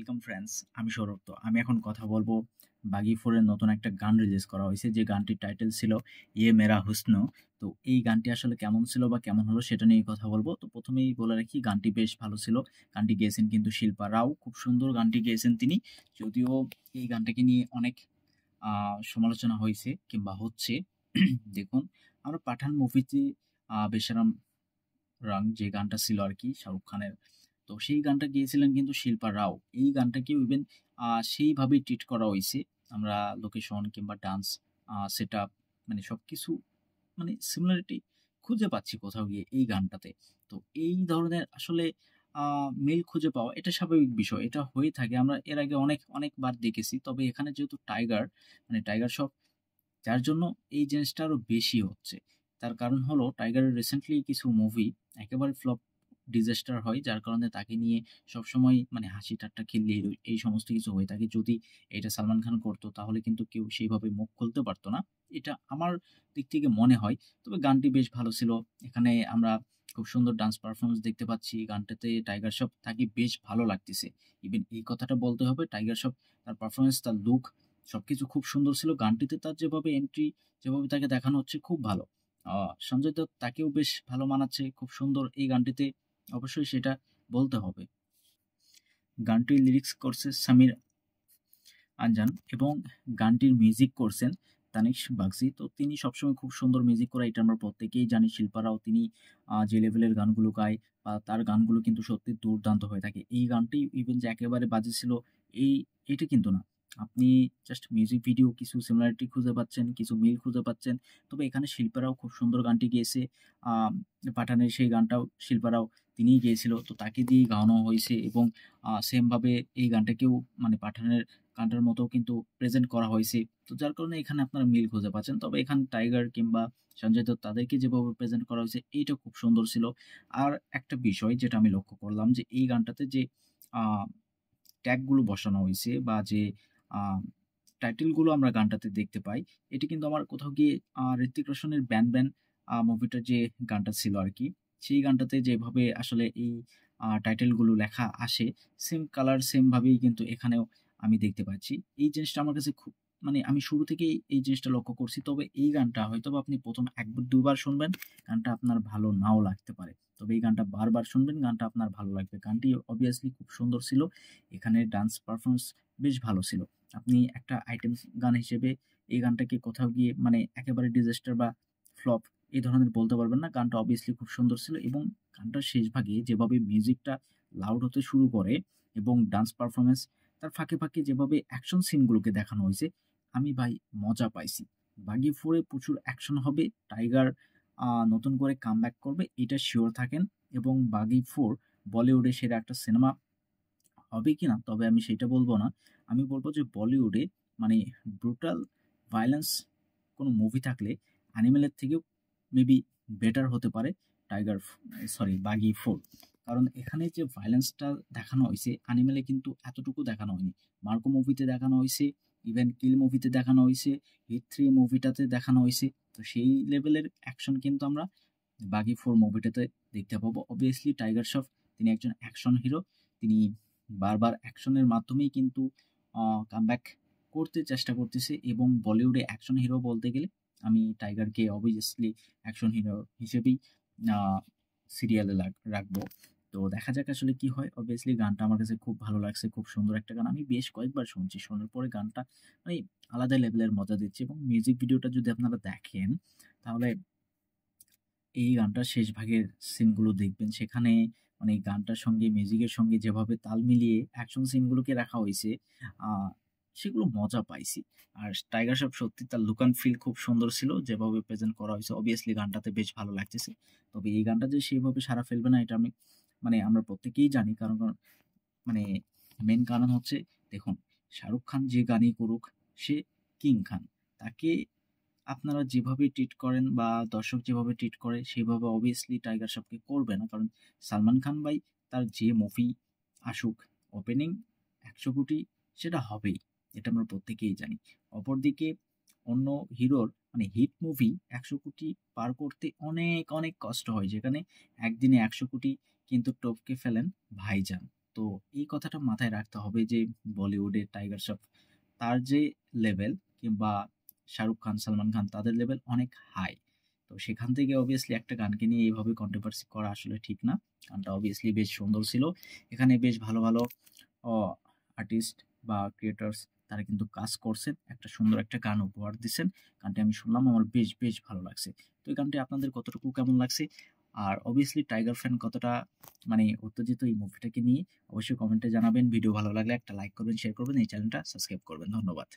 Welcome friends, আমি সৌরভ। তো আমি এখন কথা বলবো বাগি ফোরের নতুন একটা গান রিলিজ করা হয়েছে, যে গানটির টাইটেল ছিল ইয়ে মেরা হুস্ন। তো এই গানটি আসলে কেমন ছিল বা কেমন হলো সেটা নিয়ে কথা বলবো। তো প্রথমেই বলে রাখি, গানটি বেশ ভালো ছিল। গানটি গেয়েছেন কিন্তু শিল্পা রাও, খুব সুন্দর গানটি গেয়েছেন তিনি। যদিও এই গানটাকে নিয়ে অনেক সমালোচনা হয়েছে কিংবা হচ্ছে। দেখুন, আমরা পাঠান মুভিতে বেশারাম রং যে গানটা ছিল আর কি শাহরুখ খানের, তো সেই গানটা গেয়েছিলেন কিন্তু শিল্পা রাও। এই গানটাকেও ইভেন সেইভাবেই ট্রিট করা হয়েছে। আমরা লোকেশন কিংবা ডান্স সেটআপ, মানে সবকিছু, মানে সিমিলারিটি খুঁজে পাচ্ছি কোথাও গিয়ে এই গানটাতে। তো এই ধরনের আসলে মিল খুঁজে পাওয়া এটা স্বাভাবিক বিষয়। এটা হয়ে থাকে, আমরা এর আগে অনেকবার দেখেছি। তবে এখানে যেহেতু টাইগার, মানে টাইগার শ্রফ, যার জন্য এই জিনিসটা আরো বেশি হচ্ছে। তার কারণ হলো টাইগারের রিসেন্টলি কিছু মুভি একেবারে ফ্লপ ডিজাস্টার হয়, যার কারণে তাকে নিয়ে সবসময় মানে হাসি ঠাট্টা খিল্লি এই সমস্ত কিছু হয়ে থাকে। যদি এটা সালমান খান করতো তাহলে কিন্তু কেউ সেইভাবে মুখ খুলতে পারতো না। এটা আমার দিক থেকে মনে হয়। তবে গানটি বেশ ভালো ছিল। এখানে আমরা খুব সুন্দর ডান্স পারফরমেন্স দেখতে পাচ্ছি। গানটাতে টাইগার শ্রফ তাকে বেশ ভালো লাগতেছে। ইভেন এই কথাটা বলতে হবে, টাইগার শ্রফ তার পারফরমেন্স, তার লুক সবকিছু খুব সুন্দর ছিল। গানটিতে তার যেভাবে এন্ট্রি, যেভাবে তাকে দেখানো হচ্ছে খুব ভালো। সঞ্জয় দত্ত তাকেও বেশ ভালো মানাচ্ছে, খুব সুন্দর এই গানটিতে, অবশ্যই সেটা বলতে হবে। গানটির লিরিক্স করছে সামির আনজান এবং গানটির মিউজিক করছেন তানিশ বাগচি। তো তিনি সবসময় খুব সুন্দর মিউজিক করে, এটা আমরা প্রত্যেকেই জানি। শিল্পারাও তিনি যে লেভেলের গানগুলো গায় বা তার গানগুলো কিন্তু সত্যি দুর্দান্ত হয়ে থাকে। এই গানটি ইভেন যে একেবারে বাজে ছিল এই এটা কিন্তু না। আপনি জাস্ট মিউজিক ভিডিও কিছু সিমিলারিটি খুঁজে পাচ্ছেন, কিছু মিল খুঁজে পাচ্ছেন। তবে এখানে শিল্পারাও খুব সুন্দর গানটি গেয়েছে। পাঠানের সেই গানটাও শিল্পারাও তিনিই গেয়েছিল। তো তাকে দিয়েই গাওয়ানো হয়েছে এবং সেম ভাবে এই গানটাকেও মানে পাঠানের গানটার মতো কিন্তু প্রেজেন্ট করা হয়েছে। তো যার কারণে এখানে আপনারা মিল খুঁজে পাচ্ছেন। তবে এখানে টাইগার কিংবা সঞ্জয় দত্ত তাদেরকে যেভাবে প্রেজেন্ট করা হয়েছে এইটা খুব সুন্দর ছিল। আর একটা বিষয় যেটা আমি লক্ষ্য করলাম, যে এই গানটাতে যে আ ট্যাগ গুলো বসানো হইছে বা যে আ টাইটেল গুলো আমরা গানটাতে দেখতে পাই, এটি কিন্তু আমার কোথাও গিয়ে ঋত্বিক রোশনের 'ব্যান ব্যান' মুভিটার যে গানটা ছিল আরকি, সেই গানটাতে যেভাবে আসলে এই টাইটেল গুলো লেখা আসে, সেম কালার সেম ভাবেই কিন্তু এখানেও আমি দেখতে পাচ্ছি। এই জিনিসটা আমার কাছে খুব, মানে আমি শুরু থেকেই এই জিনিসটা লক্ষ্য করছি। তবে এই গানটা হয়তোবা আপনি ১ম ১-২ বার শুনবেন, গানটা আপনার ভালো নাও লাগতে পারে। তবে এই গানটা বারবার শুনবেন, গানটা আপনার ভালো লাগবে। গানটি obviously খুব সুন্দর ছিল। এখানে ডান্স পারফরম্যান্স বেশ ভালো ছিল। আপনি একটা আইটেম গান হিসেবে এই গানটাকে কোথাও গিয়ে মানে একেবারে ডিজাস্টার বা ফ্লপ এই ধরনের বলতে পারবেন না। গানটা obviously খুব সুন্দর ছিল এবং গানটার শেষ ভাগে যেভাবে মিউজিকটা লাউড হতে শুরু করে এবং ডান্স পারফরম্যান্স, তার ফাঁকে যেভাবে অ্যাকশন সিন গুলোকে দেখানো হইছে, আমি ভাই মজা পাইছি। 'বাগি 4' এ প্রচুর অ্যাকশন হবে। টাইগার নতুন করে কামব্যাক করবে এটা সিউর থাকেন এবং 'বাগি 4' বলিউডে সেরা একটা সিনেমা হবে কিনা তবে আমি সেটা বলব না। আমি বলব যে বলিউডে মানে ব্রুটাল ভায়োলেন্স কোনো মুভি থাকলে অ্যানিমেলের থেকেও মেবি বেটার হতে পারে টাইগার সরি 'বাগি 4'। কারণ এখানে যে ভায়োলেন্সটা দেখানো হইছে অ্যানিমেলে কিন্তু এতটুকু দেখানো হয়নি। 'মার্কো' মুভিতে দেখানো হইছে, ইভেন 'কিল' মুভিতে দেখানো হইছে, 'হিট 3' মুভিটাতে দেখানো হইছে। তো সেই লেভেলের অ্যাকশন কিন্তু আমরা 'বাগি 4' মুভিটাতে দেখতে পাবো। অবভিয়াসলি টাইগার শ্রফ তিনি একজন অ্যাকশন হিরো। তিনি বারবার অ্যাকশনের মাধ্যমেই কিন্তু আ কামব্যাক করতে চেষ্টা করতেছে এবং বলিউডে অ্যাকশন হিরো বলতে গেলে আমি টাইগারকে অবভিয়াসলি অ্যাকশন হিরো হিসেবেই আ সিরিয়ালে রাখবো। তো দেখা যাক আসলে কি হয়। অবভিয়াসলি গানটা আমার কাছে খুব ভালো লাগছে। খুব সুন্দর একটা গান। আমি বেশ কয়েকবার শুনছি। শোনার পরে গানটা মানে আলাদা লেভেলের মজা দিচ্ছে এবং মিউজিক ভিডিওটা যদি আপনারা দেখেন তাহলে এই গানটার শেষ ভাগের সিনগুলো দেখবেন, সেখানে মানে এই গানটার সঙ্গে মিউজিকের সঙ্গে যেভাবে তাল মিলিয়ে অ্যাকশন সিনগুলোকে রাখা হইছে, আ সেগুলো মজা পাইছি। আর টাইগার শ্রফ সত্যি তার লুক অ্যান্ড ফিল খুব সুন্দর ছিল, যেভাবে প্রেজেন্ট করা হইছে। অবভিয়াসলি গানটাতে বেশ ভালো লাগতেছে। তবে এই গানটা যে সেভাবে সাড়া ফেলবে না এটা আমি, মানে আমরা প্রত্যেকেই জানি। কারণ মানে মেইন কারণ হচ্ছে, দেখুন, শাহরুখ খান যে গানই করুক সে কিং খান। তাকে আপনারা যেভাবে ট্রিট করেন বা দর্শক যেভাবে ট্রিট করে সেভাবে obviously টাইগার শ্রফকে করবে না। কারণ সালমান খান ভাই তার যে মুভি আসুক, ওপেনিং ১০০ কোটি সেটা হবেই। এটা আমরা প্রত্যেকেই জানি। অপরদিকে অন্য হিরোর মানে হিট মুভি ১০০ কোটি পার করতে অনেক কষ্ট হয়। যেখানে একদিনে ১০০ কোটি কিন্তু টপকে ফেলেন ভাইজান। তো এই কথাটা মাথায় রাখতে হবে যে বলিউডে টাইগার শ্রফ তার যে লেভেল কিংবা শাহরুখ খান, সালমান খান তাদের লেভেল অনেক হাই। তো সেখান থেকে অবভিয়াসলি একটা গানকে নিয়ে এইভাবে কন্ট্রোভার্সি করা আসলে ঠিক না। গানটা অবভিয়াসলি বেশ সুন্দর ছিল। এখানে বেশ ভালো, ভালো অ আর্টিস্ট বা ক্রিয়েটরস তারা কিন্তু কাজ করছেন। একটা সুন্দর একটা গান উপহার দিছেন। গানটি আমি শুনলাম, আমার বেশ ভালো লাগছে। তো এই গানটি আপনাদের কতটুকু কেমন লাগছে? আর অবভিয়াসলি টাইগার ফ্যান কতটা মানে উত্তেজিত এই মুভিটাকে নিয়ে অবশ্যই কমেন্টে জানাবেন। ভিডিও ভালো লাগলে একটা লাইক করবেন, শেয়ার করবেন, এই চ্যানেলটা সাবস্ক্রাইব করবেন। ধন্যবাদ।